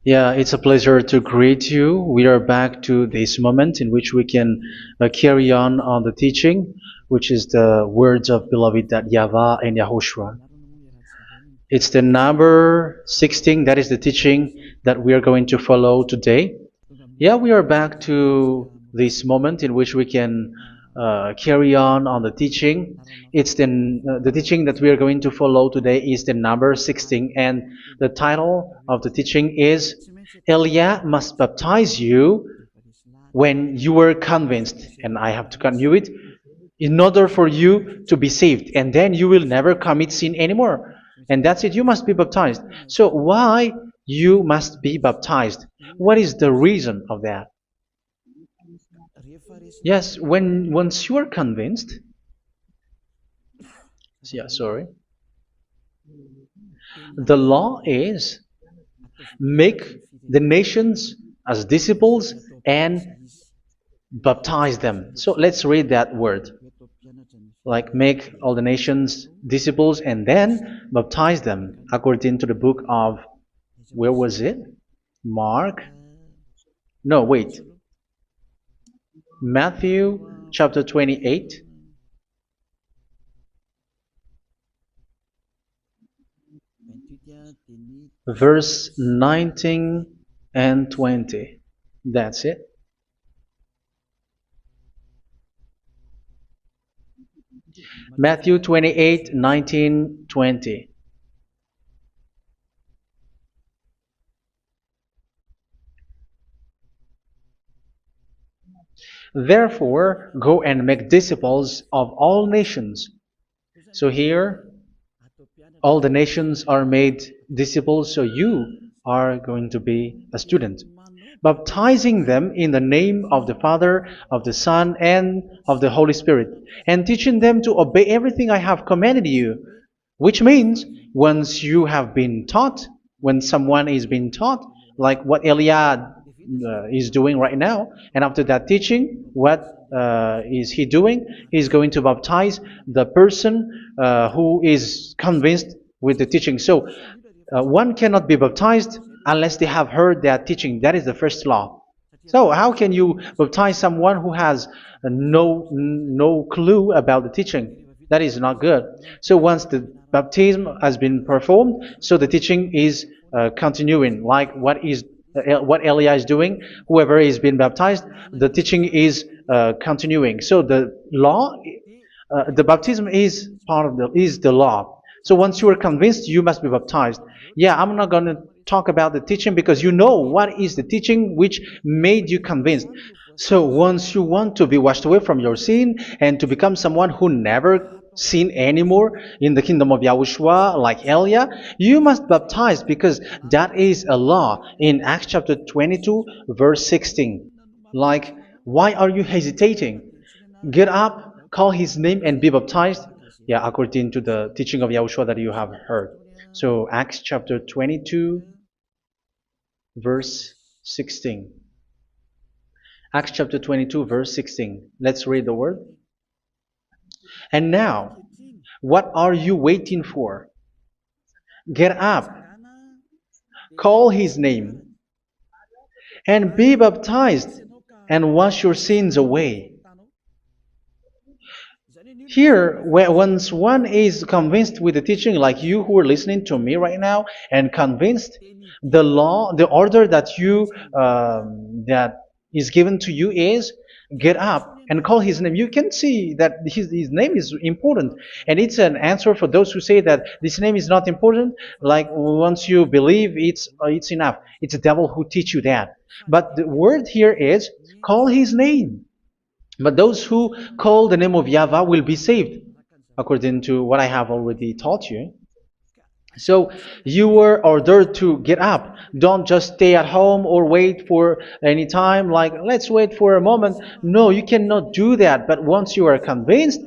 Yeah, it's a pleasure to greet you. We are back to this moment in which we can carry on the teaching, which is the words of beloved that YAHVAH and YAHOSHUA. It's the number 16, that is the teaching that we are going to follow today. Yeah, we are back to this moment in which we can carry on the teaching. It's the teaching that we are going to follow today is the number 16, and the title of the teaching is Elia must baptize you when you were convinced, and I have to continue it, in order for you to be saved, and then you will never commit sin anymore. And that's it, you must be baptized. So why you must be baptized? What is the reason of that? Yes, once you are convinced, yeah, sorry, the law is make the nations as disciples and baptize them. So let's read that word. Like make all the nations disciples and then baptize them according to the book of, where was it? Mark? No, wait. Matthew chapter 28. Verse 19 and 20. That's it. Matthew 28, 19, 20. Therefore, go and make disciples of all nations. So here, all the nations are made disciples, so you are going to be a student. Baptizing them in the name of the Father, of the Son, and of the Holy Spirit, and teaching them to obey everything I have commanded you. Which means, once you have been taught, when someone is being taught, like what Eliad is doing right now, and after that teaching, what is he doing? He's going to baptize the person who is convinced with the teaching. So one cannot be baptized unless they have heard that teaching. That is the first law. So how can you baptize someone who has no clue about the teaching? That is not good. So once the baptism has been performed, so the teaching is continuing. Like what Elijah is doing, whoever is being baptized, the teaching is continuing. So the law, the baptism is part of the law. So once you are convinced, you must be baptized. Yeah, I'm not going to talk about the teaching because you know what is the teaching which made you convinced. So once you want to be washed away from your sin and to become someone who never sin anymore in the kingdom of YAHOSHUA like Elia, you must baptize because that is a law in Acts chapter 22 verse 16. Like, why are you hesitating? Get up, call his name and be baptized. Yeah, according to the teaching of YAHOSHUA that you have heard. So Acts chapter 22 verse 16. Acts chapter 22 verse 16. Let's read the word. And now, what are you waiting for? Get up, call his name, and be baptized, and wash your sins away. Here, once one is convinced with the teaching, like you who are listening to me right now, and convinced, the law, the order that that is given to you is get up and call his name. You can see that his name is important, and it's an answer for those who say that this name is not important. Like once you believe, it's enough. It's the devil who teach you that. But the word here is call his name. But those who call the name of YAHVAH will be saved, according to what I have already taught you. So you were ordered to get up. Don't just stay at home or wait for any time, like let's wait for a moment. No, you cannot do that. But once you are convinced,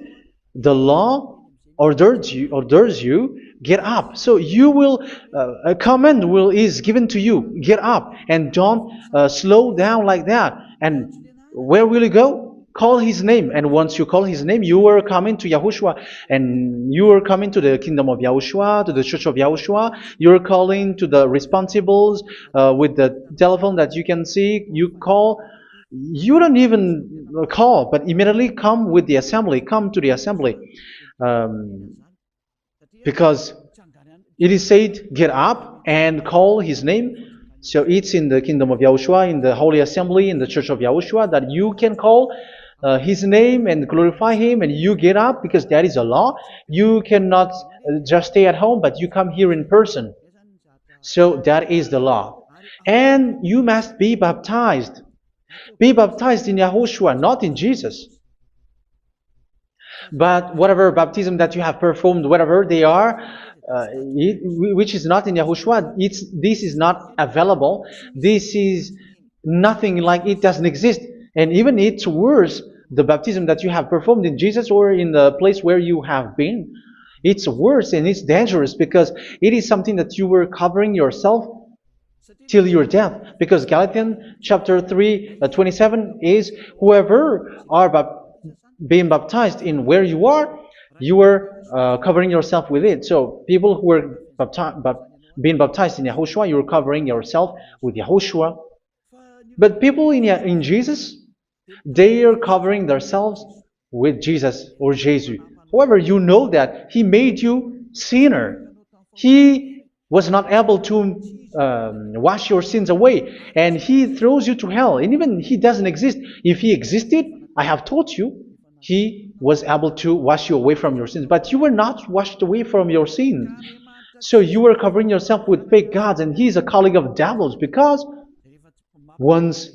the law orders you get up. So you will a command is given to you. Get up and don't slow down like that. And where will you go? call his name. And once you call his name, you are coming to Yahushua. And you are coming to the kingdom of Yahushua, to the church of Yahushua. You're calling to the responsibles with the telephone that you can see. You call. You don't even call, but immediately come with the assembly. Come to the assembly. Um, because it is said, get up and call his name. So it's in the kingdom of Yahushua, in the holy assembly, in the church of Yahushua, that you can call his name and glorify him, and you get up because that is a law. You cannot just stay at home, but you come here in person. So that is the law. And you must be baptized. Be baptized in Yahushua, not in Jesus. But whatever baptism that you have performed, whatever they are, which is not in Yahushua, this is not available. This is nothing, like it doesn't exist. And even it's worse, the baptism that you have performed in Jesus or in the place where you have been. It's worse and it's dangerous because it is something that you were covering yourself till your death. Because Galatians chapter 3, 27 is, whoever are being baptized in where you are covering yourself with it. So people who are being baptized in Yahushua, you're covering yourself with Yahushua. But people in Jesus, they are covering themselves with Jesus or Jesus. However, you know that He made you sinner. He was not able to wash your sins away, and He throws you to hell. And even He doesn't exist. If He existed, I have taught you, He was able to wash you away from your sins. But you were not washed away from your sins. So you were covering yourself with fake gods, and He is a colleague of devils, because once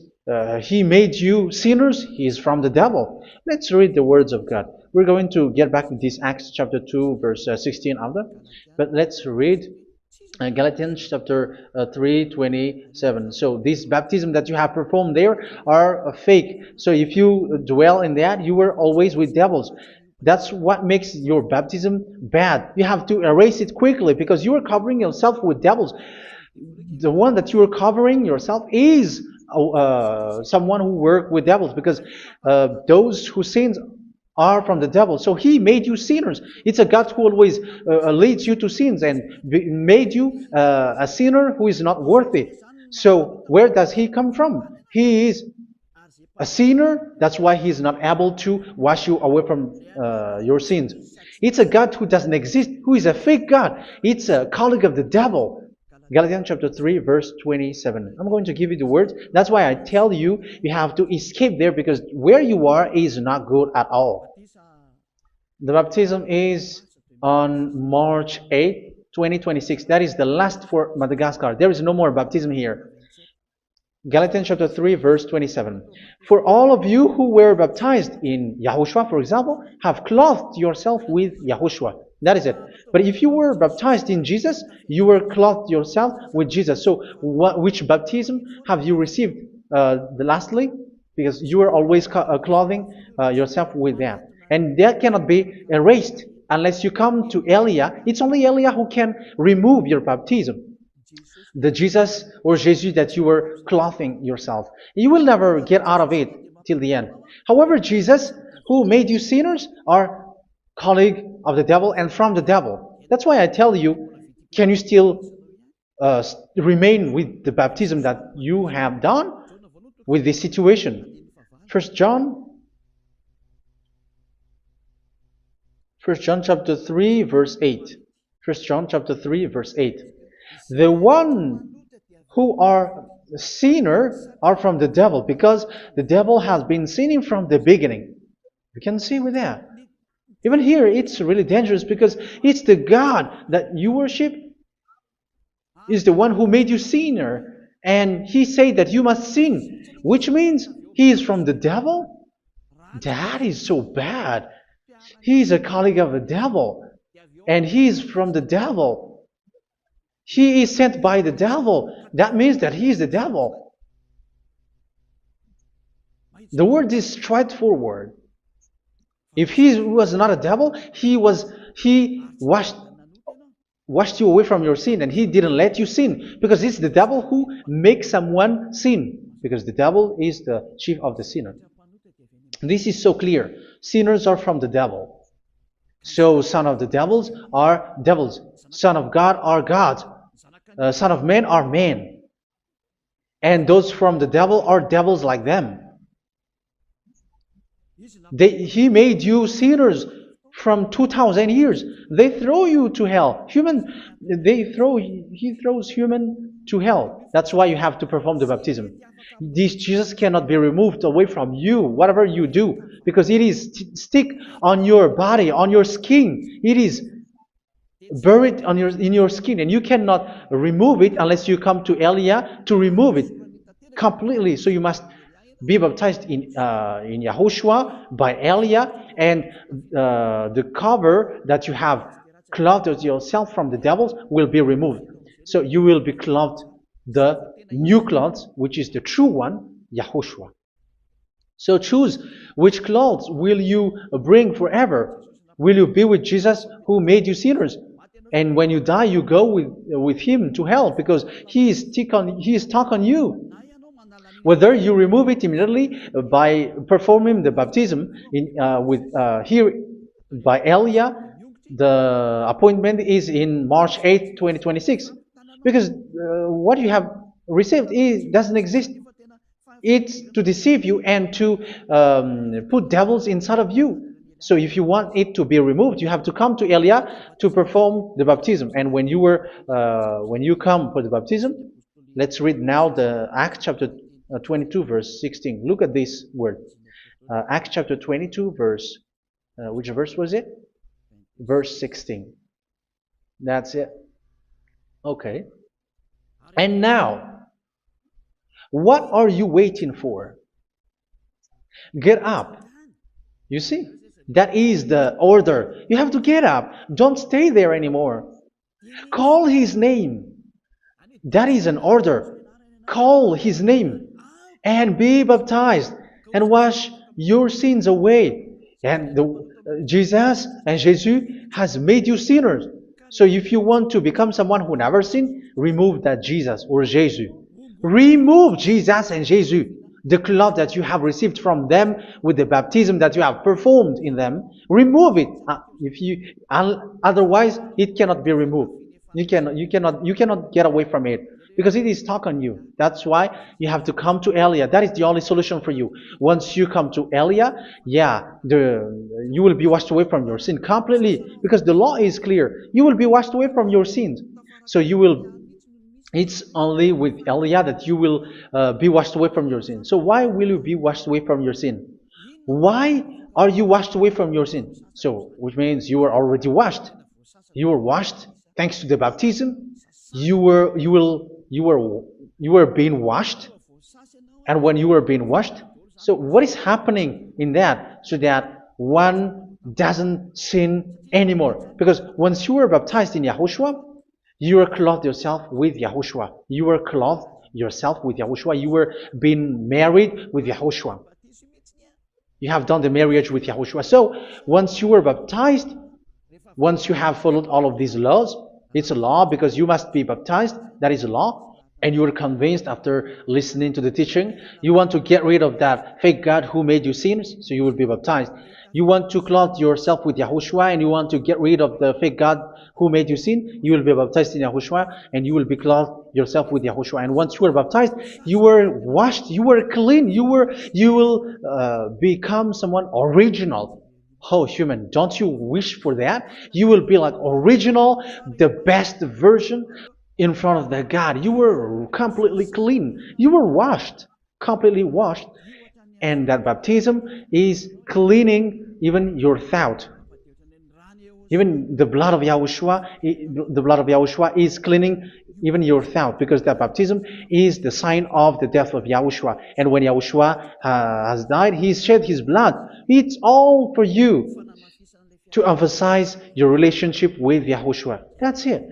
He made you sinners, He is from the devil. Let's read the words of God. We're going to get back to this Acts chapter 2, verse 16 after. But let's read Galatians chapter 3, 27. So this baptism that you have performed there are fake. So if you dwell in that, you were always with devils. That's what makes your baptism bad. You have to erase it quickly because you are covering yourself with devils. The one that you are covering yourself is someone who works with devils, because those who sins are from the devil. So He made you sinners. It's a God who always leads you to sins and made you a sinner who is not worthy. So where does He come from? He is a sinner. That's why He is not able to wash you away from your sins. It's a God who doesn't exist, who is a fake God. It's a colleague of the devil. Galatians chapter 3, verse 27. I'm going to give you the words. That's why I tell you, you have to escape there, because where you are is not good at all. The baptism is on March 8, 2026. That is the last for Madagascar. There is no more baptism here. Galatians chapter 3, verse 27. For all of you who were baptized in Yahushua, for example, have clothed yourself with Yahushua. That is it. But if you were baptized in Jesus, you were clothed yourself with Jesus. So which baptism have you received lastly? Because you are always clothing yourself with that. And that cannot be erased unless you come to Eliah. It's only Eliah who can remove your baptism. The Jesus or Jesus that you were clothing yourself. You will never get out of it till the end. However, Jesus, who made you sinners, are colleague of the devil and from the devil. That's why I tell you, can you still remain with the baptism that you have done with this situation? First John chapter 3, verse 8. First John chapter 3, verse 8. The one who are sinner are from the devil, because the devil has been sinning from the beginning. You can see with that. Even here, it's really dangerous, because it's the God that you worship is the one who made you sinner. And He said that you must sin, which means He is from the devil. That is so bad. He is a colleague of the devil. And He is from the devil. He is sent by the devil. That means that He is the devil. The word is straightforward. If He was not a devil, He washed you away from your sin, and He didn't let you sin, because it's the devil who makes someone sin, because the devil is the chief of the sinner. This is so clear. Sinners are from the devil. So son of the devils are devils. Son of God are gods. Son of men are men. And those from the devil are devils like them. He made you sinners from 2,000 years. They throw you to hell. He throws human to hell. That's why you have to perform the baptism. This Jesus cannot be removed away from you, whatever you do, because it is stick on your body, on your skin. It is buried in your skin, and you cannot remove it unless you come to Elia to remove it completely. So you must be baptized in YAHOSHUA by Elia, and the cover that you have clothed yourself from the devils will be removed. So you will be clothed the new clothes, which is the true one, YAHOSHUA. So choose which clothes will you bring forever. Will you be with Jesus who made you sinners? And when you die, you go with him to hell because he is stuck on you. Whether you remove it immediately by performing the baptism here by Elia, the appointment is in March 8th, 2026. Because what you have received doesn't exist. It's to deceive you and to put devils inside of you. So if you want it to be removed, you have to come to Elia to perform the baptism. And when you come for the baptism, let's read now the Acts chapter 22 verse 16. Look at this word. Acts chapter 22 verse, which verse was it? Verse 16. That's it. Okay. And now, what are you waiting for? Get up. You see? That is the order. You have to get up. Don't stay there anymore. Call his name. That is an order. Call his name and be baptized and wash your sins away. And Jesus has made you sinners. So if you want to become someone who never sinned, remove that Jesus or Jesus. Remove Jesus and Jesus, the cloth that you have received from them with the baptism that you have performed in them. Remove it. Otherwise, it cannot be removed. You cannot get away from it because it is stuck on you. That's why you have to come to Elia. That is the only solution for you. Once you come to Elia, you will be washed away from your sin completely because the law is clear. You will be washed away from your sins. So it's only with Elia that you will be washed away from your sin. So why will you be washed away from your sin? Why are you washed away from your sin? So, which means you are already washed. You were washed thanks to the baptism. You were being washed, and when you were being washed, so what is happening in that? So that one doesn't sin anymore. Because once you were baptized in YAHOSHUA, you were clothed yourself with YAHOSHUA. You were clothed yourself with YAHOSHUA. You were being married with YAHOSHUA. You have done the marriage with YAHOSHUA. So once you were baptized, once you have followed all of these laws, it's a law because you must be baptized. That is a law. And you are convinced after listening to the teaching, you want to get rid of that fake God who made you sinners, so you will be baptized. You want to clothe yourself with YAHOSHUA and you want to get rid of the fake God who made you sin, you will be baptized in YAHOSHUA and you will be clothed yourself with YAHOSHUA. And once you are baptized, you were washed, you were clean, you will become someone original. Oh, human, don't you wish for that? You will be like original, the best version in front of the God. You were completely clean. You were washed, completely washed. And that baptism is cleaning even your thought. Even the blood of YAHOSHUA is cleaning even your thought, because that baptism is the sign of the death of YAHOSHUA. And when YAHOSHUA has died, he shed his blood. It's all for you to emphasize your relationship with YAHOSHUA. That's it.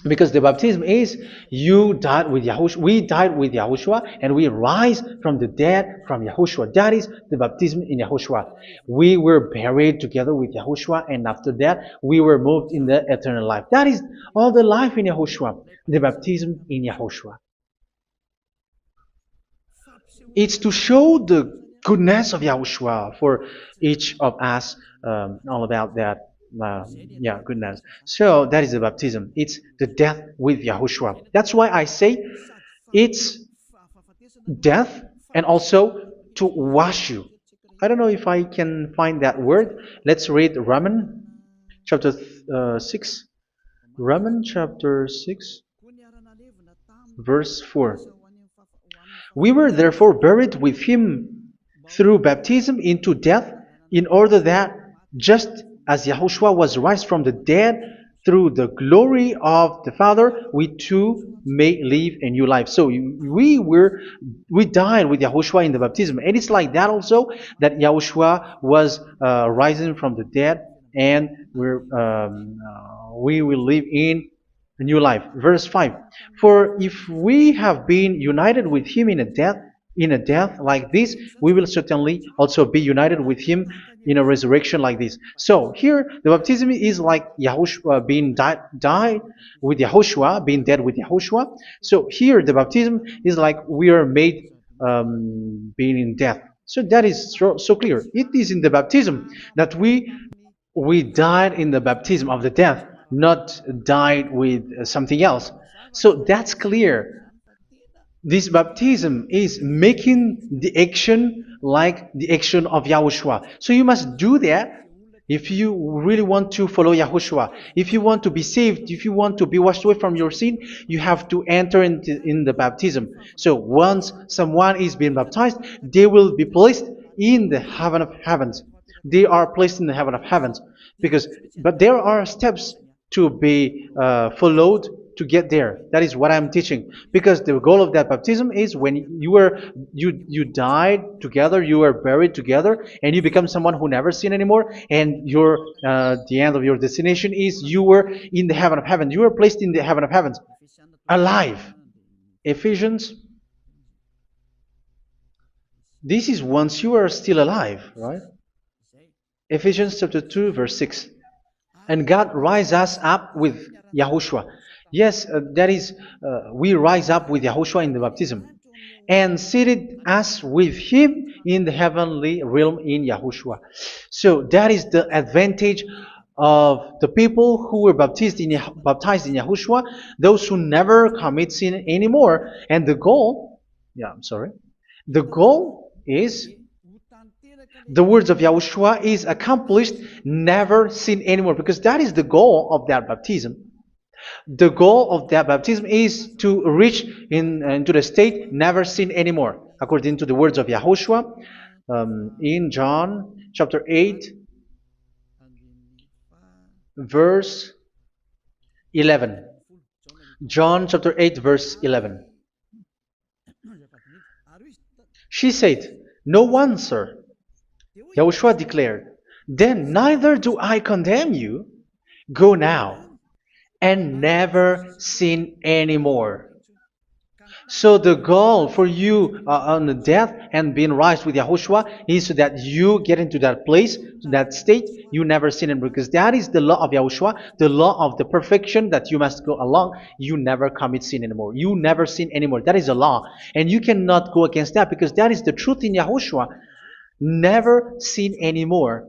Because the baptism is you died with YAHOSHUA, we died with YAHOSHUA, and we rise from the dead from YAHOSHUA. That is the baptism in YAHOSHUA. We were buried together with YAHOSHUA, and after that we were moved in the eternal life. That is all the life in YAHOSHUA, the baptism in YAHOSHUA. It's to show the goodness of Yahushua for each of us, all about that. Uh, yeah, goodness. So that is the baptism. It's the death with Yahushua. That's why I say it's death and also to wash you. I don't know if I can find that word. Let's read Romans chapter 6. Romans chapter 6, verse 4. We were therefore buried with him through baptism into death, in order that, just as Yahushua was raised from the dead through the glory of the Father, we too may live a new life. So we died with Yahushua in the baptism, and it's like that also that Yahushua was rising from the dead, and we will live in a new life. Verse 5. For if we have been united with him in a death like this, we will certainly also be united with him in a resurrection like this. So here the baptism is like Yahushua being died with Yahushua, being dead with Yahushua. So here the baptism is like we are made being in death. So that is so clear. It is in the baptism that we died in the baptism of the death, not died with something else. So that's clear. This baptism is making the action like the action of Yahushua. So you must do that if you really want to follow Yahushua. If you want to be saved, if you want to be washed away from your sin, you have to enter in the baptism. So once someone is being baptized, they will be placed in the heaven of heavens. They are placed in the heaven of heavens but there are steps to be followed to get there. That is what I'm teaching. Because the goal of that baptism is when you died together, you were buried together, and you become someone who never sin anymore. And the end of your destination is you were in the heaven of heaven. You were placed in the heaven of heavens, alive. Ephesians. This is once you are still alive, right? Ephesians chapter 2, verse 6. And God rise us up with Yahushua. Yes, that is, we rise up with Yahushua in the baptism. And seated us with him in the heavenly realm in Yahushua. So that is the advantage of the people who were baptized in Yahushua, those who never commit sin anymore. And the goal, the goal is the words of Yahushua is accomplished, never sin anymore, because that is the goal of that baptism. The goal of that baptism is to reach into the state never sin anymore, according to the words of Yahushua in John chapter 8, verse 11. John chapter 8, verse 11. She said, "No one, sir." Yahushua declared, "Then neither do I condemn you. Go now and never sin anymore." So the goal for you on the death and being raised with Yahushua is so that you get into that place, to that state, you never sin anymore. Because that is the law of Yahushua, the law of the perfection that you must go along. You never commit sin anymore. You never sin anymore. That is a law. And you cannot go against that because that is the truth in Yahushua. Never sin anymore.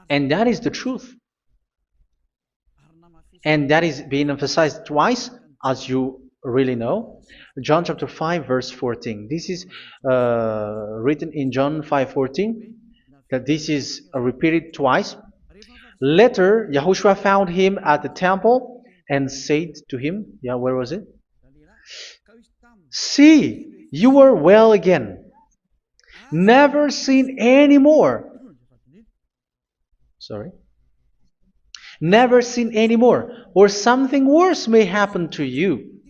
And that is the truth. And that is being emphasized twice, as you really know. John chapter 5, verse 14. This is written in John 5:14, that this is repeated twice. Later, Yahushua found him at the temple and said to him, where was it? "See, you are well again. Never sin anymore." Never sin anymore, or something worse may happen to you.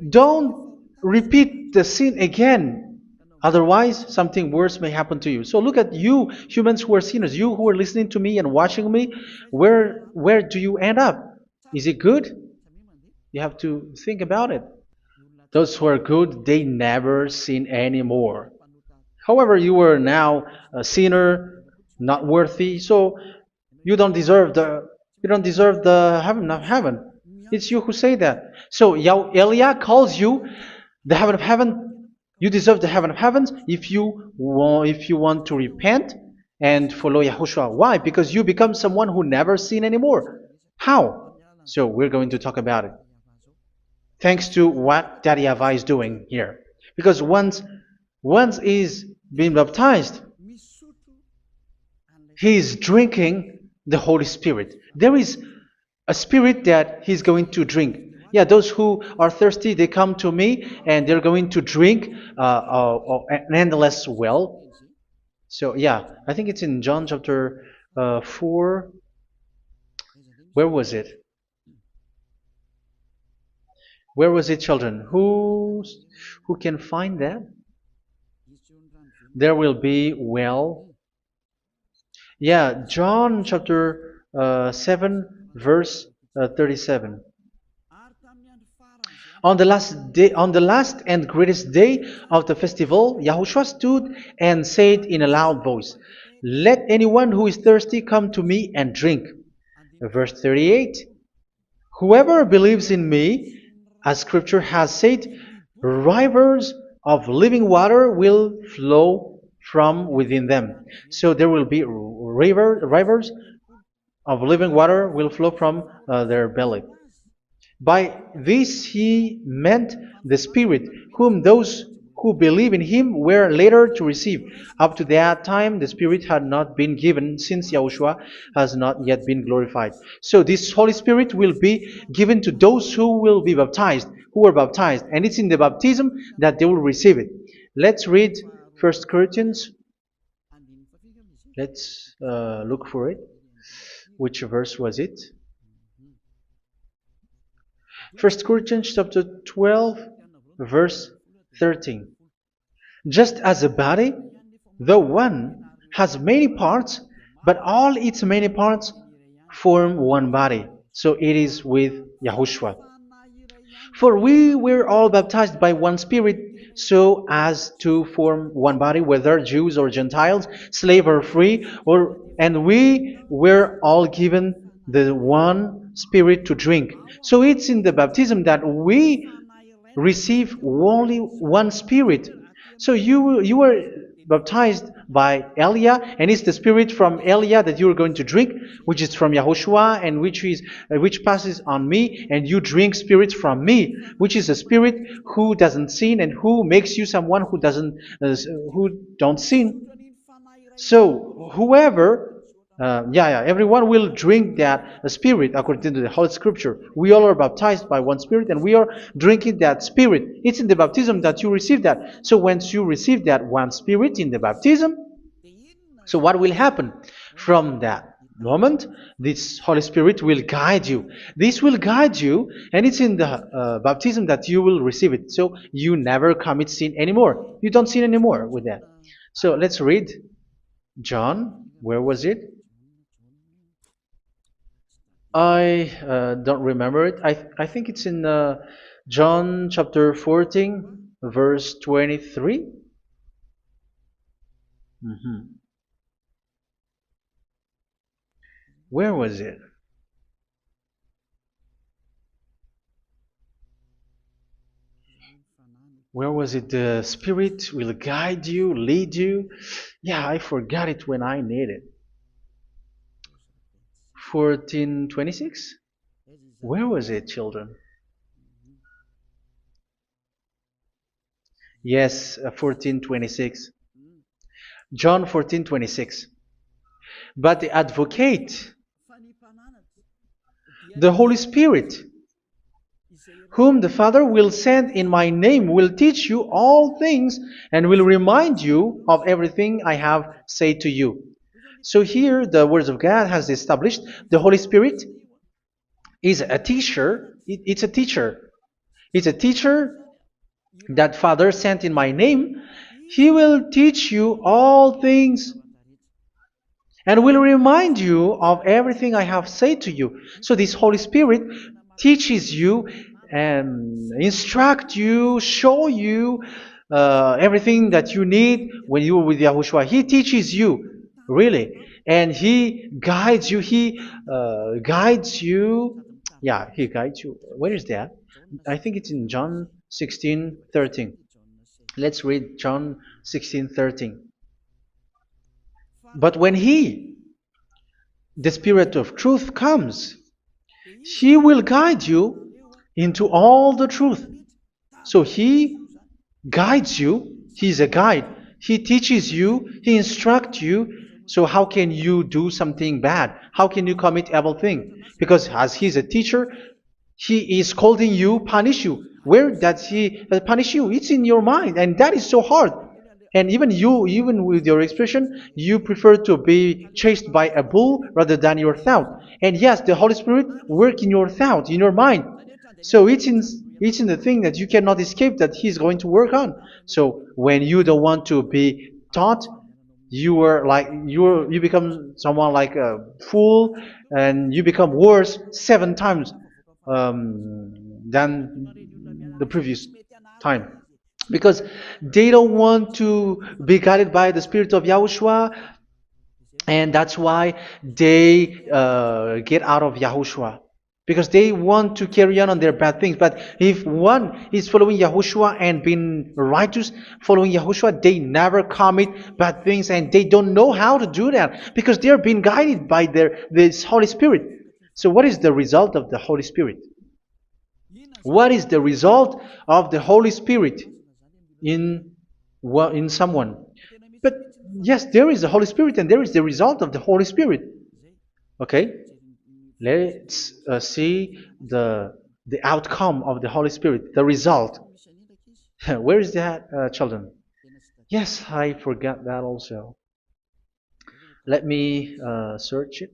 Don't repeat the sin again. Otherwise, something worse may happen to you. So look at you, humans who are sinners, you who are listening to me and watching me. Where do you end up? Is it good? You have to think about it. Those who are good, they never sin anymore. However, you are now a sinner, not worthy, so you don't deserve the heaven of heaven. It's you who say that. So Eliah calls you the heaven of heaven. You deserve the heaven of heavens if you want to repent and follow Yahushua. Why? Because you become someone who never sin anymore. How? So we're going to talk about it. Thanks to what Daddy YAHVAH is doing here. Because once he's been baptized, he is drinking the Holy Spirit. There is a spirit that he's going to drink. Yeah, those who are thirsty, they come to me and they're going to drink an endless well. So yeah, I think it's in John chapter 4. Where was it? Where was it, children? Who can find that? There will be well. Yeah, John chapter 7, verse 37. On the last and greatest day of the festival, Yahushua stood and said in a loud voice, "Let anyone who is thirsty come to me and drink." Verse 38. Whoever believes in me, as scripture has said, rivers of living water will flow from within them. So there will be rivers of living water will flow from their belly. By this he meant the Spirit, whom those who believe in him were later to receive. Up to that time, the Spirit had not been given, since Yahushua has not yet been glorified. So this Holy Spirit will be given to those who will be baptized, who were baptized. And it's in the baptism that they will receive it. Let's read 1 Corinthians. Let's look for it. Which verse was it? 1 Corinthians chapter 12, verse 13. Just as a body, though one, has many parts, but all its many parts form one body. So it is with Yahushua. For we were all baptized by one Spirit, so as to form one body, whether Jews or Gentiles, slave or free, and we were all given the one Spirit to drink. So it's in the baptism that we receive only one Spirit. So you were baptized by Elia, and it's the Spirit from Elia that you are going to drink, which is from Yahushua, and which passes on me, and you drink Spirit from me, which is a Spirit who doesn't sin and who makes you someone who don't sin. So whoever everyone will drink that Spirit according to the Holy Scripture. We all are baptized by one Spirit, and we are drinking that Spirit. It's in the baptism that you receive that. So once you receive that one Spirit in the baptism, so what will happen? From that moment, this Holy Spirit will guide you. This will guide you, and it's in the baptism that you will receive it. So you never commit sin anymore. You don't sin anymore with that. So let's read John. Where was it? I don't remember it. I think it's in John chapter 14, verse 23. Where was it? Where was it? The Spirit will guide you, lead you. Yeah, I forgot it when I need it. 14:26? Where was it, children? Yes, 14:26. John 14:26. But the advocate, the Holy Spirit, whom the Father will send in my name, will teach you all things and will remind you of everything I have said to you. So here the words of God has established the Holy Spirit is a teacher. It's a teacher. It's a teacher that Father sent in my name. He will teach you all things and will remind you of everything I have said to you. So this Holy Spirit teaches you and instruct you, show you everything that you need when you are with Yahushua. He teaches you, really. And He guides you. He guides you. Yeah, He guides you. Where is that? I think it's in John 16:13. Let's read John 16:13. But when He, the Spirit of truth, comes, He will guide you into all the truth. So He guides you. He's a guide. He teaches you. He instructs you. So how can you do something bad? How can you commit evil thing? Because as He's a teacher, He is scolding you, punish you. Where does He punish you? It's in your mind, and that is so hard. And even you, even with your expression, you prefer to be chased by a bull rather than your thought. And yes, the Holy Spirit work in your thought, in your mind. So it's in the thing that you cannot escape that He's going to work on. So when you don't want to be taught, you become someone like a fool, and you become worse 7 times than the previous time, because they don't want to be guided by the Spirit of Yahushua, and that's why they get out of Yahushua, because they want to carry on their bad things. But if one is following Yahushua and being righteous, following Yahushua, they never commit bad things, and they don't know how to do that because they are being guided by this Holy Spirit. So what is the result of the Holy Spirit? What is the result of the Holy Spirit in in someone? But yes, there is the Holy Spirit, and there is the result of the Holy Spirit. Okay, let's see the outcome of the Holy Spirit, the result. Where is that, children? Yes, I forgot that also. Let me search it.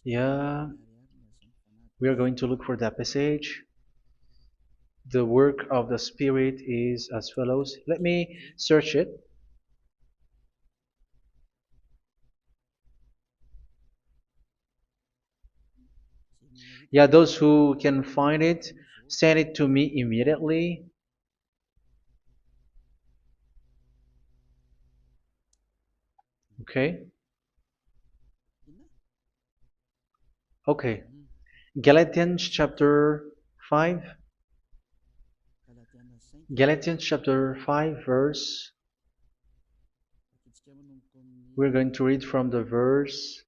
Yeah, we are going to look for that passage. The work of the Spirit is as follows. Let me search it. Yeah, those who can find it, send it to me immediately. Okay. Okay. Galatians chapter 5. Galatians chapter 5 verse. We're going to read from the verse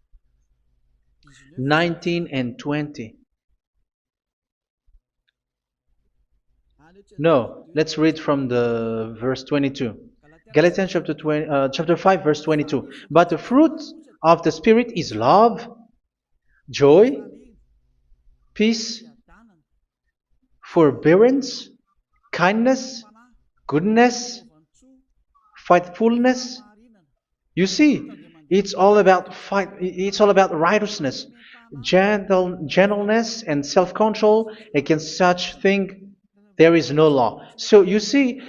19 and 20. No, let's read from the verse 22. Galatians chapter 5 verse 22. But the fruit of the Spirit is love, joy, peace, forbearance, kindness, goodness, faithfulness. You see, it's all about fight. It's all about righteousness, gentleness, and self-control. Against such thing, there is no law. So you see,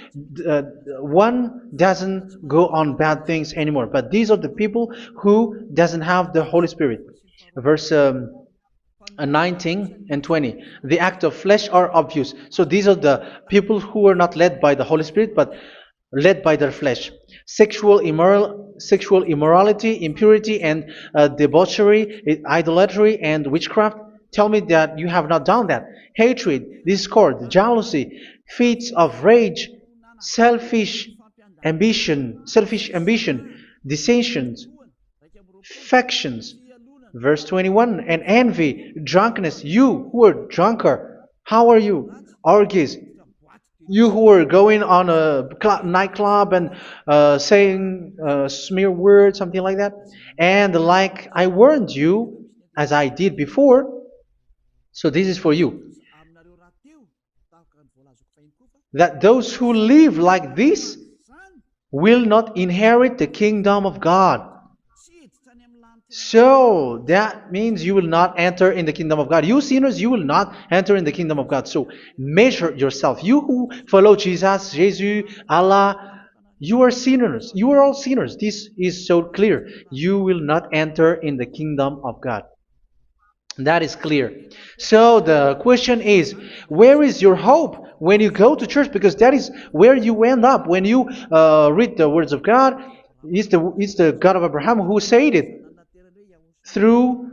uh, one doesn't go on bad things anymore. But these are the people who doesn't have the Holy Spirit. Verse 19 and 20. The act of flesh are obvious. So these are the people who are not led by the Holy Spirit, but led by their flesh. Sexual immorality, impurity, and debauchery, idolatry, and witchcraft. Tell me that you have not done that. Hatred, discord, jealousy, fits of rage, selfish ambition, dissensions, factions. Verse 21, and envy, drunkenness. You who are drunkard, how are you? Orgies. You who are going on a nightclub and saying smear words, something like that. And like I warned you, as I did before, so this is for you, that those who live like this will not inherit the kingdom of God. So that means you will not enter in the kingdom of God. You sinners, you will not enter in the kingdom of God. So measure yourself. You who follow Jesus, Allah, you are sinners. You are all sinners. This is so clear. You will not enter in the kingdom of God. That is clear. So the question is, where is your hope when you go to church? Because that is where you end up when you read the words of God. It's the God of Abraham who said it through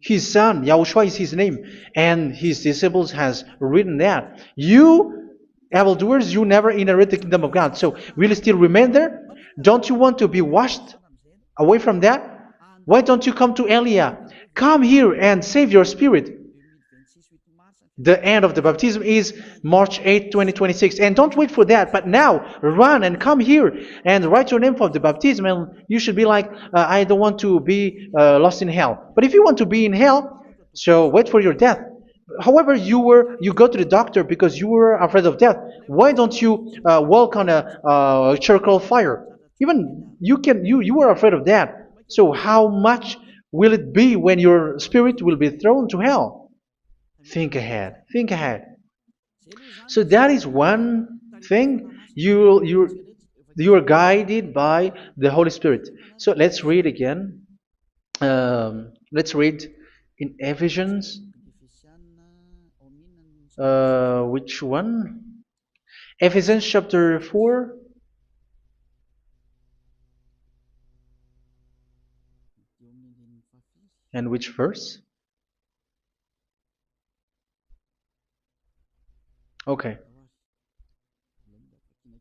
His son, Yahushua is his name, and his disciples has written that. You evildoers, you never inherit the kingdom of God. So will you still remain there? Don't you want to be washed away from that? Why don't you come to Elia? Come here and save your spirit. The end of the baptism is March 8th, 2026. And don't wait for that, but now run and come here and write your name for the baptism. And you should be like, I don't want to be lost in hell. But if you want to be in hell, so wait for your death. However, you go to the doctor because you were afraid of death. Why don't you walk on a charcoal fire? Even you were afraid of that. So how much will it be when your spirit will be thrown to hell? Think ahead. Think ahead. So that is one thing. You are guided by the Holy Spirit. So let's read again. Let's read in Ephesians. Which one? Ephesians chapter 4. And which verse? Okay.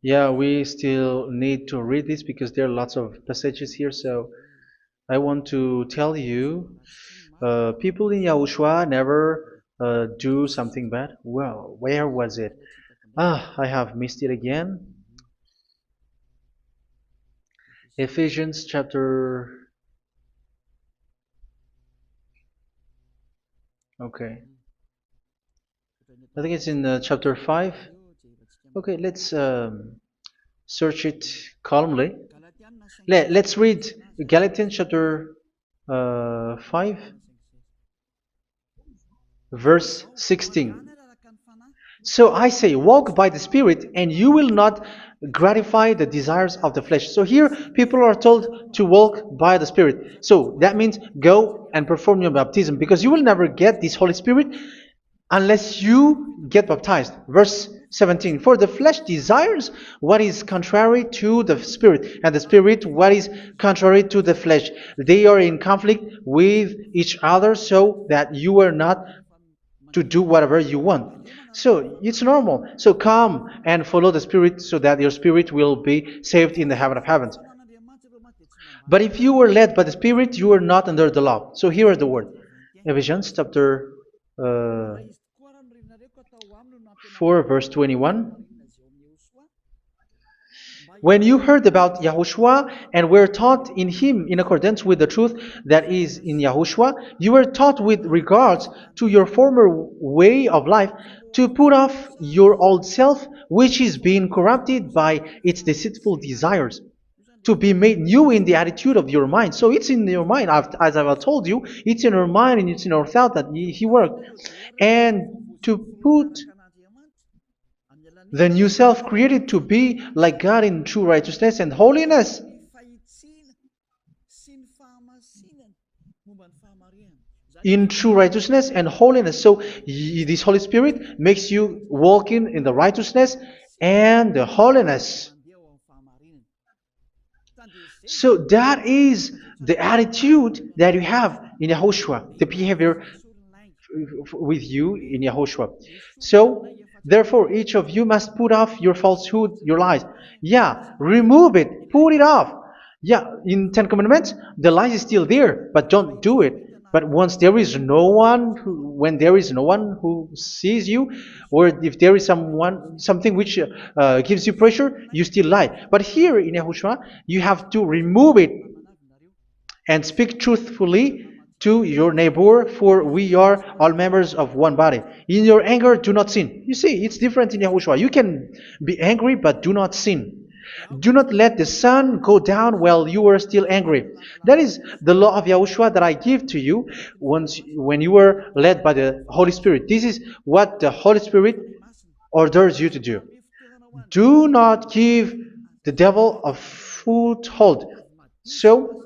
Yeah, we still need to read this because there are lots of passages here. So I want to tell you, people in Yahushua never do something bad. Well, where was it? I have missed it again. Ephesians chapter. Okay. I think it's in chapter 5. Okay, let's search it calmly. Let's read Galatians chapter 5, verse 16. So I say, walk by the Spirit, and you will not gratify the desires of the flesh. So here, people are told to walk by the Spirit. So that means go and perform your baptism, because you will never get this Holy Spirit unless you get baptized. Verse 17. For the flesh desires what is contrary to the Spirit, and the Spirit what is contrary to the flesh. They are in conflict with each other, so that you are not to do whatever you want. So it's normal. So come and follow the Spirit so that your spirit will be saved in the heaven of heavens. But if you were led by the Spirit, you are not under the law. So here are the word. Ephesians chapter 4 verse 21. When you heard about Yahushua and were taught in him in accordance with the truth that is in Yahushua, you were taught with regards to your former way of life to put off your old self, which is being corrupted by its deceitful desires, to be made new in the attitude of your mind. So it's in your mind, as I've told you, it's in our mind and it's in our thought that he worked. And to put the new self created to be like God in true righteousness and holiness. In true righteousness and holiness. So this Holy Spirit makes you walk in the righteousness and the holiness. So that is the attitude that you have in Yahushua, the behavior with you in Yahushua. So therefore, each of you must put off your falsehood, your lies. Yeah, remove it, put it off. Yeah, in Ten Commandments, the lies is still there, but don't do it. But once there is no one, when there is no one who sees you, or if there is something which gives you pressure, you still lie. But here in Yahushua, you have to remove it and speak truthfully to your neighbor, for we are all members of one body. In your anger, do not sin. You see, it's different in Yahushua. You can be angry, but do not sin. Do not let the sun go down while you are still angry. That is the law of Yahushua that I give to you when you were led by the Holy Spirit. This is what the Holy Spirit orders you to do. Do not give the devil a foothold. So,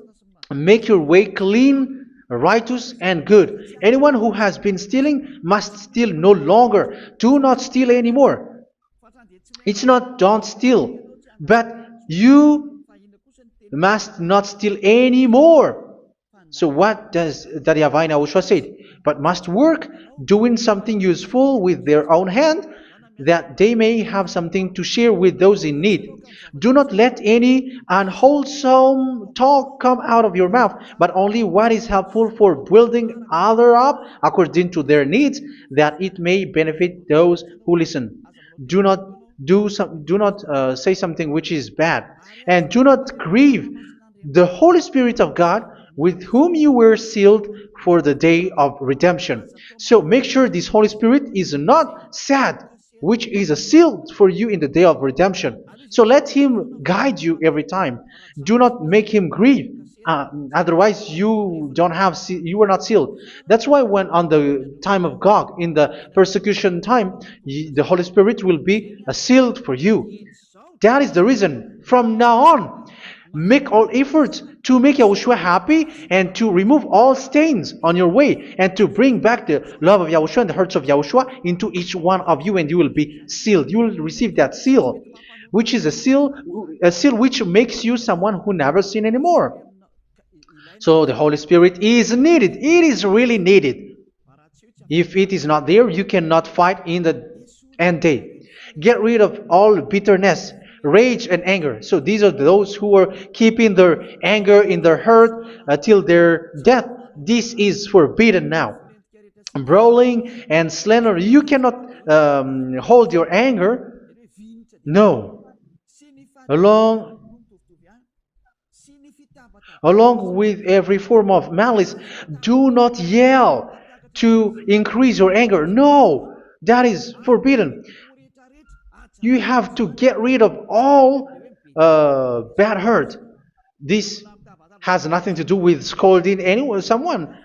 make your way clean, righteous, and good. Anyone who has been stealing must steal no longer. Do not steal anymore. It's not don't steal, but you must not steal anymore. So what does the YAHVAH in YAHOSHUA say? But must work doing something useful with their own hand, that they may have something to share with those in need. Do not let any unwholesome talk come out of your mouth, but only what is helpful for building other up according to their needs, that it may benefit those who listen. Do not do not say something which is bad, and do not grieve the Holy Spirit of God, with whom you were sealed for the day of redemption. So make sure this Holy Spirit is not sad, which is a seal for you in the day of redemption. So let him guide you every time. Do not make him grieve. Otherwise, you were not sealed. That's why when on the time of God, in the persecution time, the Holy Spirit will be a sealed for you. That is the reason. From now on, make all efforts to make Yahushua happy and to remove all stains on your way and to bring back the love of Yahushua and the hearts of Yahushua into each one of you, and you will be sealed. You will receive that seal, which is a seal which makes you someone who never sin anymore. So the Holy Spirit is needed. It is really needed. If it is not there, you cannot fight in the end day. Get rid of all bitterness, rage, and anger. So these are those who are keeping their anger in their heart till their death. This is forbidden now. Brawling and slander. You cannot hold your anger. No. Along Along with every form of malice, do not yell to increase your anger. No, that is forbidden. You have to get rid of all bad hurt. This has nothing to do with scolding anyone, someone.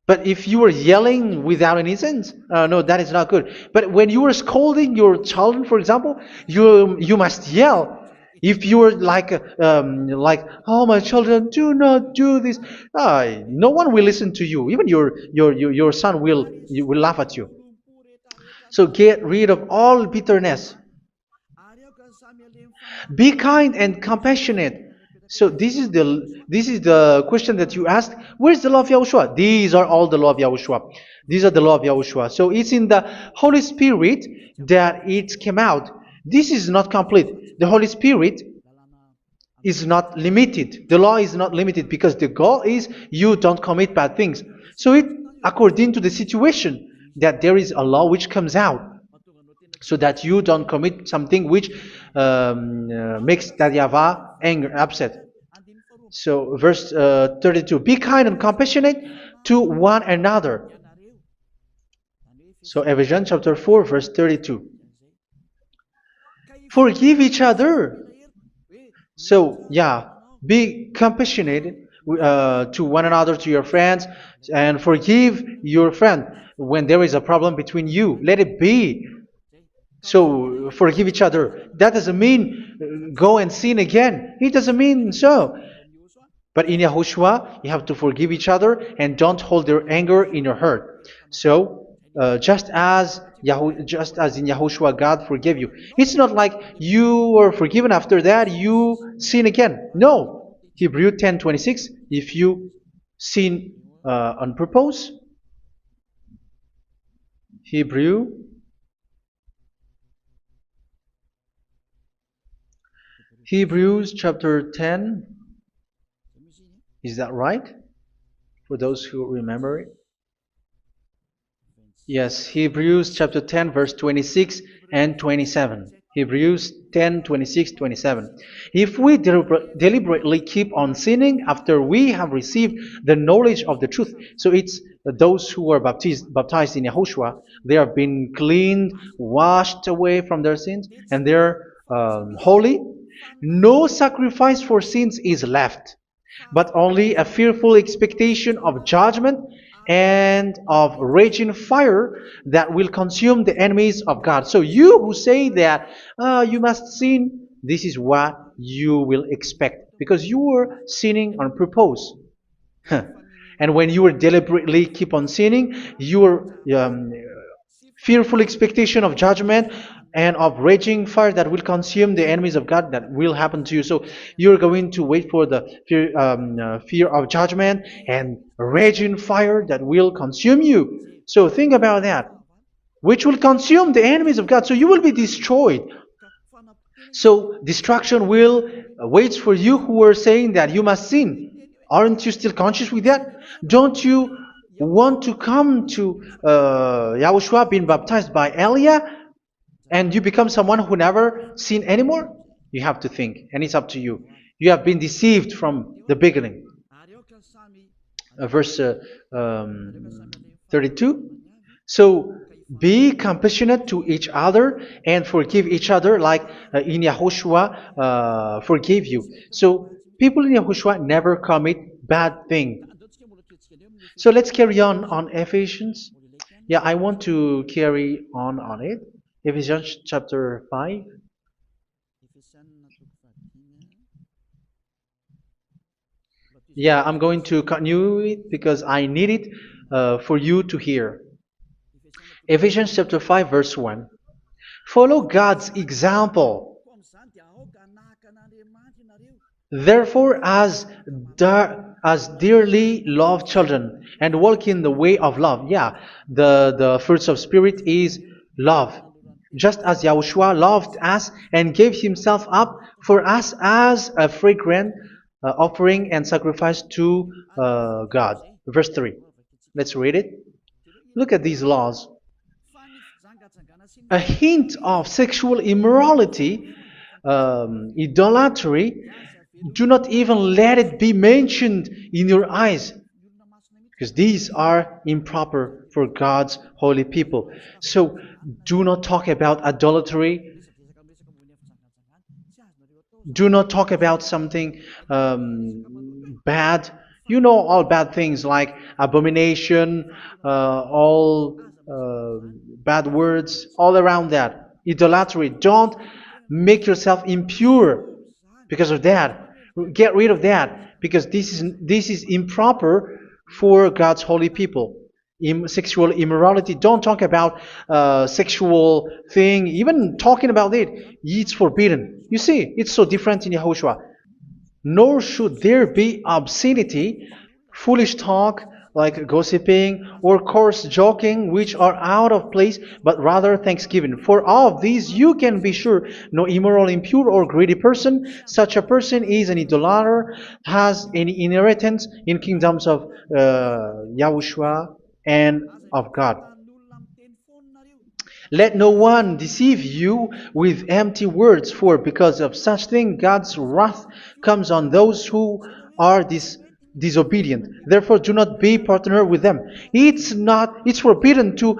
But if you are yelling without any sense, no, that is not good. But when you are scolding your children, for example, you must yell. If you are like, oh my children, do not do this, no one will listen to you. Even your son will laugh at you. So get rid of all bitterness. Be kind and compassionate. So this is the question that you asked. Where's the law of Yahushua? These are all the law of Yahushua. These are the law of Yahushua. So it's in the Holy Spirit that it came out. This is not complete. The Holy Spirit is not limited. The law is not limited because the goal is you don't commit bad things. So it according to the situation that there is a law which comes out, so that you don't commit something which makes that YAHVAH angry, upset. So verse 32, be kind and compassionate to one another. So Ephesians chapter 4 verse 32. Forgive each other. So yeah, be compassionate to one another, to your friends, and forgive your friend when there is a problem between you. Let it be. So forgive each other. That doesn't mean go and sin again. It doesn't mean so. But in Yahushua, you have to forgive each other and don't hold their anger in your heart. So just as in Yahushua, God forgave you. It's not like you were forgiven after that you sin again. No. Hebrew 10:26. If you sin on purpose, Hebrews chapter 10. Is that right? For those who remember it? Yes, Hebrews chapter 10 verse 26 and 27. Hebrews 10, 26, 27. If we deliberately keep on sinning after we have received the knowledge of the truth, so it's those who are baptized in Yahushua, they have been cleaned, washed away from their sins, and they're holy. No sacrifice for sins is left, but only a fearful expectation of judgment and of raging fire that will consume the enemies of God. So you who say that you must sin, this is what you will expect, because you were sinning on purpose. And when you were deliberately keep on sinning, your fearful expectation of judgment and of raging fire that will consume the enemies of God that will happen to you. So you're going to wait for the fear of judgment and raging fire that will consume you. So think about that, which will consume the enemies of God. So you will be destroyed. So destruction will wait for you who are saying that you must sin. Aren't you still conscious with that? Don't you want to come to Yahushua being baptized by Elia and you become someone who never sin anymore? You have to think, and it's up to you. You have been deceived from the beginning. Verse 32. So be compassionate to each other and forgive each other like in Yahushua forgave you. So people in Yahushua never commit bad thing. So let's carry on Ephesians. Yeah, I want to carry on it. Ephesians chapter 5. Yeah, I'm going to continue it because I need it for you to hear. Ephesians chapter 5 verse 1. Follow God's example. Therefore, as dearly loved children, and walk in the way of love. Yeah, the fruits of spirit is love. Just as Yahushua loved us and gave himself up for us as a fragrant offering and sacrifice to God. Verse 3. Let's read it. Look at these laws. A hint of sexual immorality, idolatry, do not even let it be mentioned in your eyes, because these are improper for God's holy people. So do not talk about idolatry. Do not talk about something bad. You know all bad things like abomination, all bad words, all around that. Idolatry. Don't make yourself impure because of that. Get rid of that because this is improper for God's holy people. Sexual immorality. Don't talk about sexual thing. Even talking about it, it's forbidden. You see, it's so different in Yahushua. Nor should there be obscenity, foolish talk like gossiping or coarse joking, which are out of place, but rather thanksgiving. For of these you can be sure: no immoral, impure, or greedy person, such a person is an idolater, has any inheritance in kingdoms of Yahushua and of God. Let no one deceive you with empty words, for because of such thing God's wrath comes on those who are disobedient. Therefore, do not be partner with them. It's forbidden to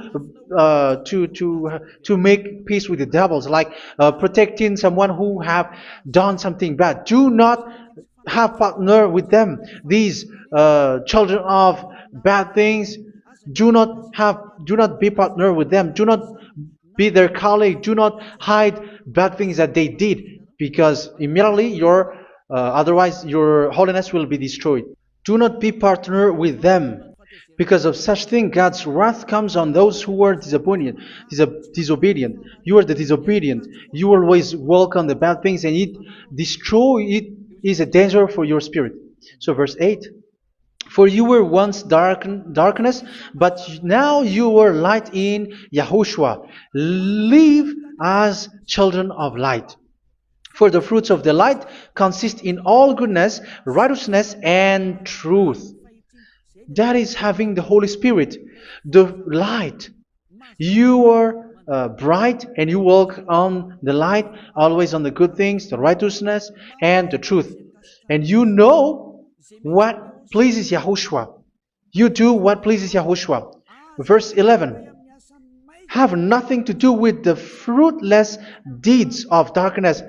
make peace with the devils, like protecting someone who have done something bad. Do not have partner with them. These children of bad things, do not be partner with them. Do not be their colleague. Do not hide bad things that they did, because immediately otherwise your holiness will be destroyed. Do not be partner with them. Because of such thing, God's wrath comes on those who are disobedient. You are the disobedient. You always walk on the bad things, and it is a danger for your spirit. So verse 8. For you were once darkness, but now you are light in Yahushua. Live as children of light. For the fruits of the light consist in all goodness, righteousness, and truth. That is having the Holy Spirit, the light. You are bright and you walk on the light, always on the good things, the righteousness, and the truth. And you know what pleases Yahushua. You do what pleases Yahushua. Verse 11. Have nothing to do with the fruitless deeds of darkness.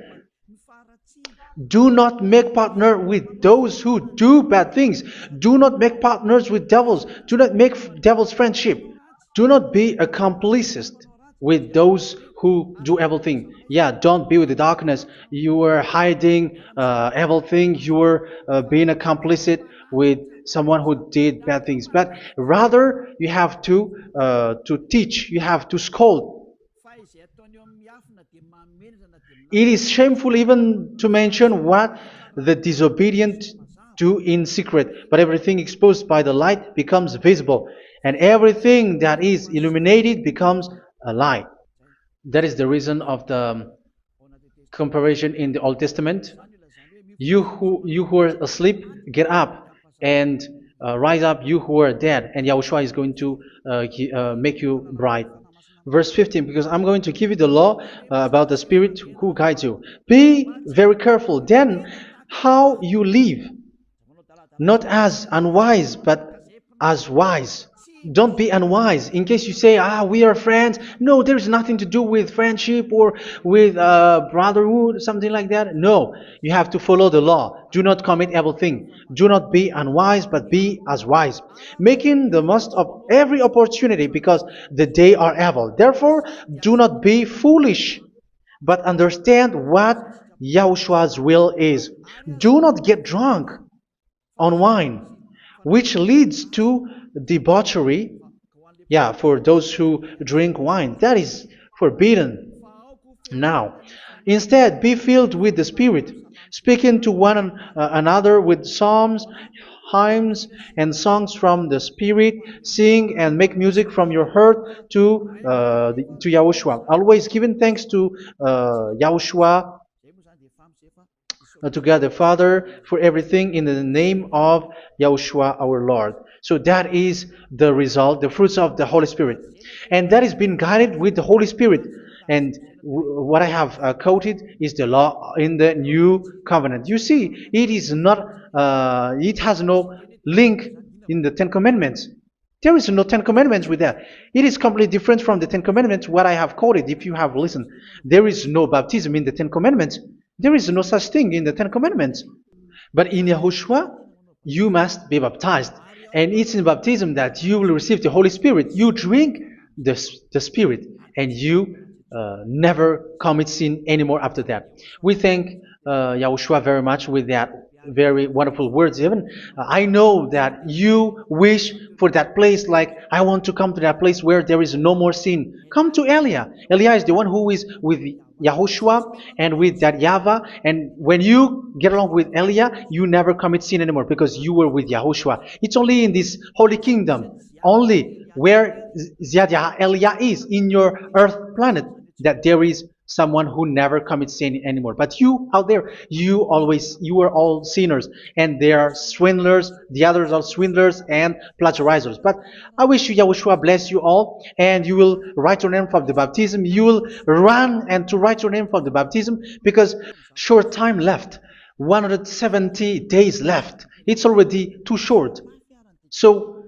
Do not make partner with those who do bad things. Do not make partners with devils. Do not make devils friendship. Do not be a complicit with those who do evil thing. Yeah, don't be with the darkness. You are hiding evil thing. You are being a complicit with someone who did bad things. But rather, you have to teach. You have to scold. It is shameful even to mention what the disobedient do in secret, but everything exposed by the light becomes visible, and everything that is illuminated becomes a light. That is the reason of the comparison in the Old Testament. You who are asleep, get up and rise up, you who are dead, and Yahushua is going to make you bright. Verse 15, because I'm going to give you the law about the Spirit who guides you. Be very careful then how you live, not as unwise, but as wise. Don't be unwise. In case you say, we are friends. No, there's nothing to do with friendship or with brotherhood, something like that. No, you have to follow the law. Do not commit evil thing. Do not be unwise, but be as wise, making the most of every opportunity, because the day are evil. Therefore, do not be foolish, but understand what Yahushua's will is. Do not get drunk on wine, which leads to debauchery. Yeah, for those who drink wine, that is forbidden now. Instead, be filled with the Spirit, speaking to one another with psalms, hymns, and songs from the Spirit. Sing and make music from your heart to Yahushua. Always giving thanks to Yahushua, to God the Father, for everything in the name of Yahushua our Lord. So that is the result, the fruits of the Holy Spirit. And that is being guided with the Holy Spirit. And what I have quoted is the law in the new covenant. You see, it is not, it has no link in the Ten Commandments. There is no Ten Commandments with that. It is completely different from the Ten Commandments, what I have quoted, if you have listened. There is no baptism in the Ten Commandments. There is no such thing in the Ten Commandments. But in Yahushua, you must be baptized. And it's in baptism that you will receive the Holy Spirit. You drink the Spirit, and you never commit sin anymore after that. We thank Yahushua very much with that very wonderful words. Even I know that you wish for that place, like I want to come to that place where there is no more sin. Come to Elia. Elia is the one who is with Yahushua and with that YAHVAH. And when you get along with Elia, you never commit sin anymore because you were with Yahushua. It's only in this holy kingdom, only where Ziad Elia is, in your earth planet, that there is someone who never commits sin anymore. But you out there, you are all sinners, and they are swindlers. The others are swindlers and plagiarizers. But I wish you, Yahushua, bless you all, and you will write your name for the baptism. You will run and to write your name for the baptism, because short time left, 170 days left. It's already too short. So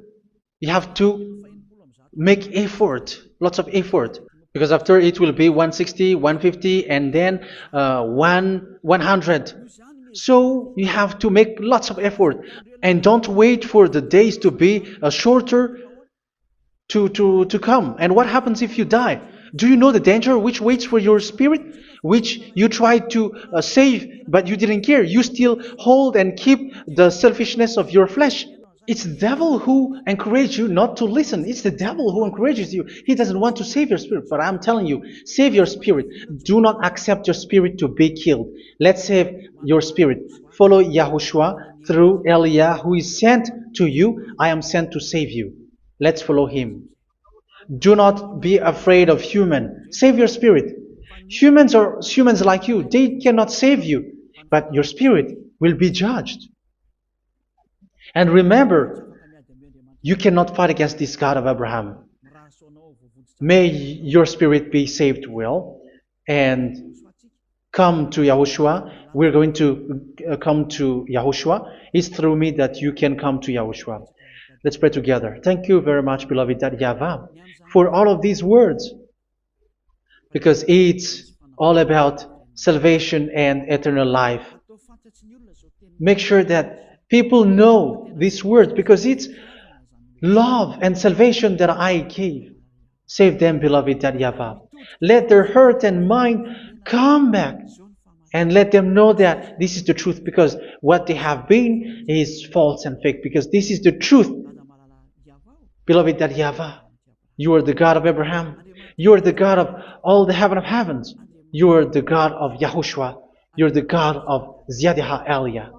you have to make effort, lots of effort. Because after it will be 160, 150, and then 100. So you have to make lots of effort. And don't wait for the days to be shorter to come. And what happens if you die? Do you know the danger which waits for your spirit? Which you tried to save, but you didn't care. You still hold and keep the selfishness of your flesh. It's the devil who encourages you not to listen. It's the devil who encourages you. He doesn't want to save your spirit. But I'm telling you, save your spirit. Do not accept your spirit to be killed. Let's save your spirit. Follow Yahushua through Elia, who is sent to you. I am sent to save you. Let's follow him. Do not be afraid of human. Save your spirit. Humans are humans like you. They cannot save you. But your spirit will be judged. And remember, you cannot fight against this God of Abraham. May your spirit be saved well and come to Yahushua. We're going to come to Yahushua. It's through me that you can come to Yahushua. Let's pray together. Thank you very much, beloved YAHVAH, for all of these words, because it's all about salvation and eternal life. Make sure that people know these words, because it's love and salvation that I gave. Save them, beloved YAHVAH. Let their heart and mind come back, and let them know that this is the truth, because what they have been is false and fake, because this is the truth. Beloved YAHVAH, you are the God of Abraham. You are the God of all the heaven of heavens. You're the God of Yahushua. You're the God of Ziyadiha Elia.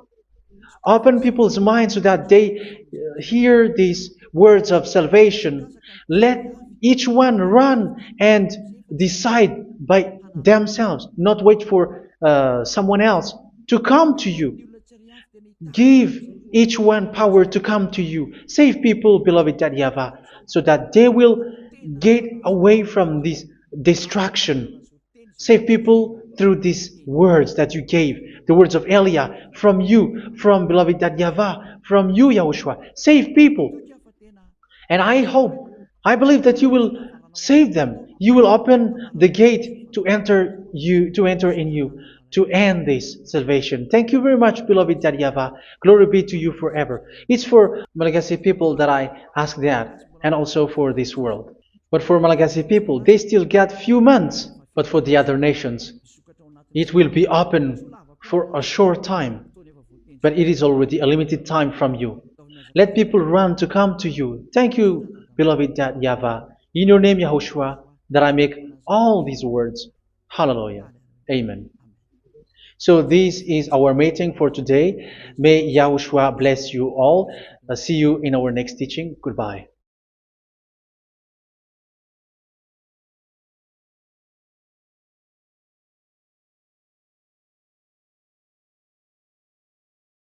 Open people's minds so that they hear these words of salvation. Let each one run and decide by themselves, not wait for someone else to come to you. Give each one power to come to you. Save people, beloved Yahavah, so that they will get away from this distraction. Save people through these words that you gave, the words of Elia, from you, from beloved Yahavah, from you, Yahushua. Save people. And I hope, I believe that you will save them. You will open the gate to enter in you, to end this salvation. Thank you very much, beloved Yahavah. Glory be to you forever. It's for Malagasy people that I ask that, and also for this world. But for Malagasy people, they still get few months. But for the other nations, it will be open for a short time. But it is already a limited time from you. Let people run to come to you. Thank you, beloved Yahavah. In your name, Yahushua, that I make all these words. Hallelujah. Amen. So this is our meeting for today. May Yahushua bless you all. See you in our next teaching. Goodbye.